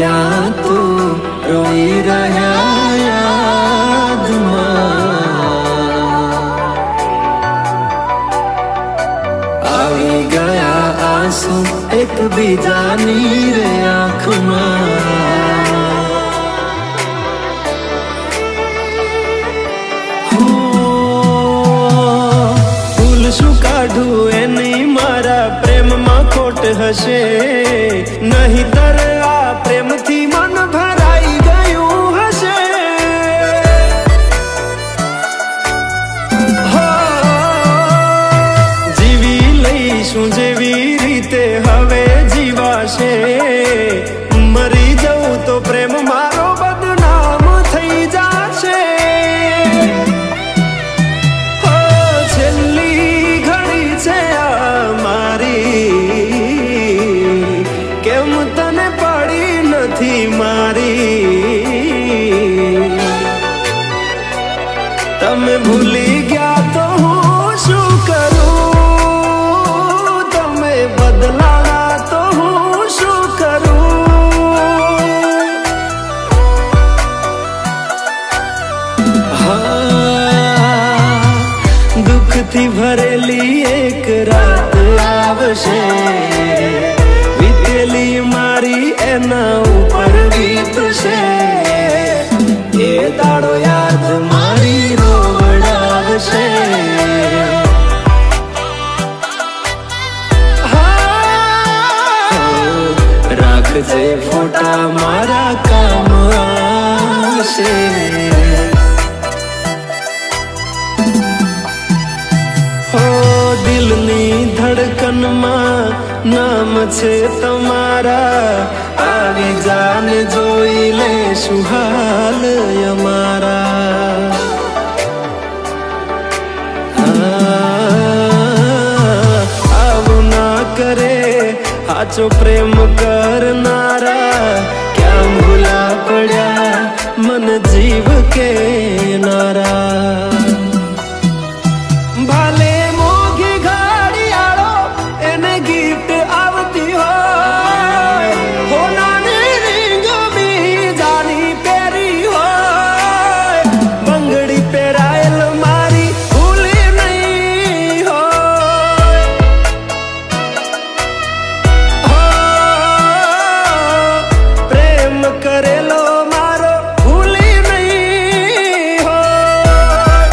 ત્યાં તું રોઈ રહ્યા યાદમાં આવી ગયા આંસુ એકબીજાની રે આંખમાં શું કાઢું એની મારા પ્રેમમાં ખોટ હશે નહીતર આ પ્રેમથી મન ભરાઈ ગયું હશે જીવી લઈશું જેવી રીતે હવે જીવાશે મરી જવું તો પ્રેમ મારો બદનામ થઈ જશે કેમ તને પડી નથી મારી તમે ભૂલી ગયા તો હું શું કરું તમે બદલાણા તો હું શું કરું હા દુઃખથી ભરેલી એક રાત આવશે મારી એના ઉપર વીતશે એ દાડો યાદ મારી રોવડાવશે રાખજે ફોટા મારા કામ આવશે દિલની ધડકનમાં નામ છે તમારા આવી જાને જોઈ લે સુહાલ અમારા આવું ના કરે સાચો પ્રેમ કરનારા ક્યાં ભૂલા પડ્યા મન જીવ કે નારા ભાલે મોઘી ગાડી આળો એને ગિફ્ટ આવતી હોય હોનાની રીંગ બીજાની પહેરી હોય બંગડી પહેરાયેલ મારી ભૂલી નહીં હોય પ્રેમ કરેલો મારો ભૂલી નહીં હોય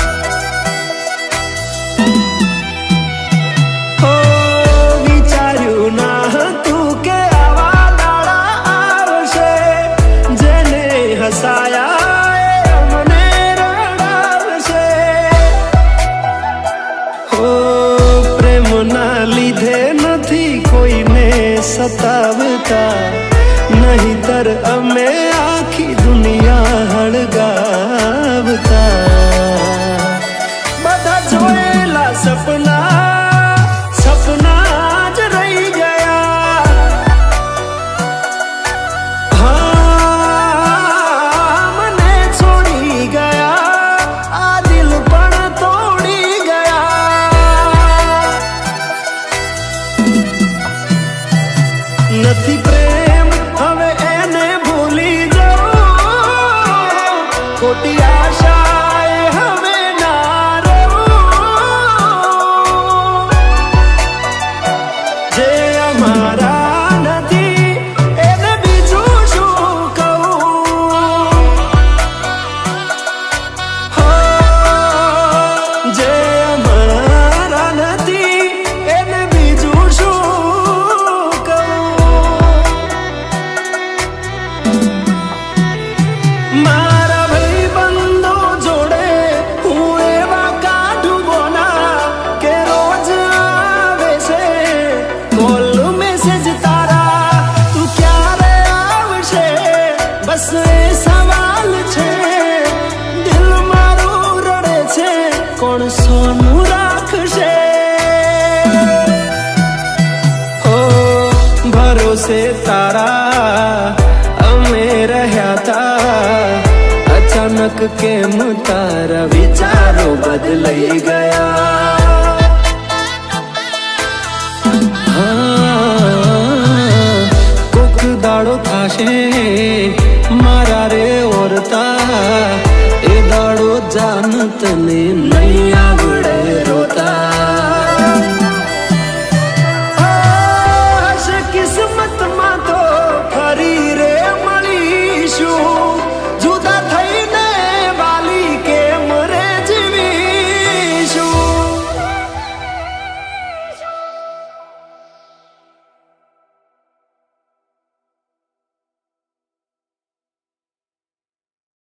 વિચાર્યું ના હતું કે આવા દાડા આવશે જેને હસાયા મને રડાવશે હો પ્રેમના લીધે નથી કોઈને સતાવતા નહીતર અમે આખી દુનિયા હળગાવતા બધા જોયેલા સપના જ રહી ગયા હા મને છોડી ગયા આ દિલ પણ તોડી ગયા નથી પ્રેમ હવે એને ભૂલી જાઉં ખોટી આશાએ હવે ના રહું જે અમારા નથી એને બીજું શું કહું જે અમારા નથી એને બીજું શું કહું મારા ભાઈબંધો જોડે હું એવા કાઢું બોના કે રોજ આવે છે કોલ મેસેજ તારા તું ક્યારે આવશે બસ એ સવાલ છે દિલ મારું રડે છે કોણ સોનું રાખશે હો ભરોસે તારા અમે રહ્યા તા અચાનક કેમ તારા વિચારો બદલાઈ ગયા હા કોક દાડો થાશે મારા રે ઓરતા એ દાડો જાન તને નહીં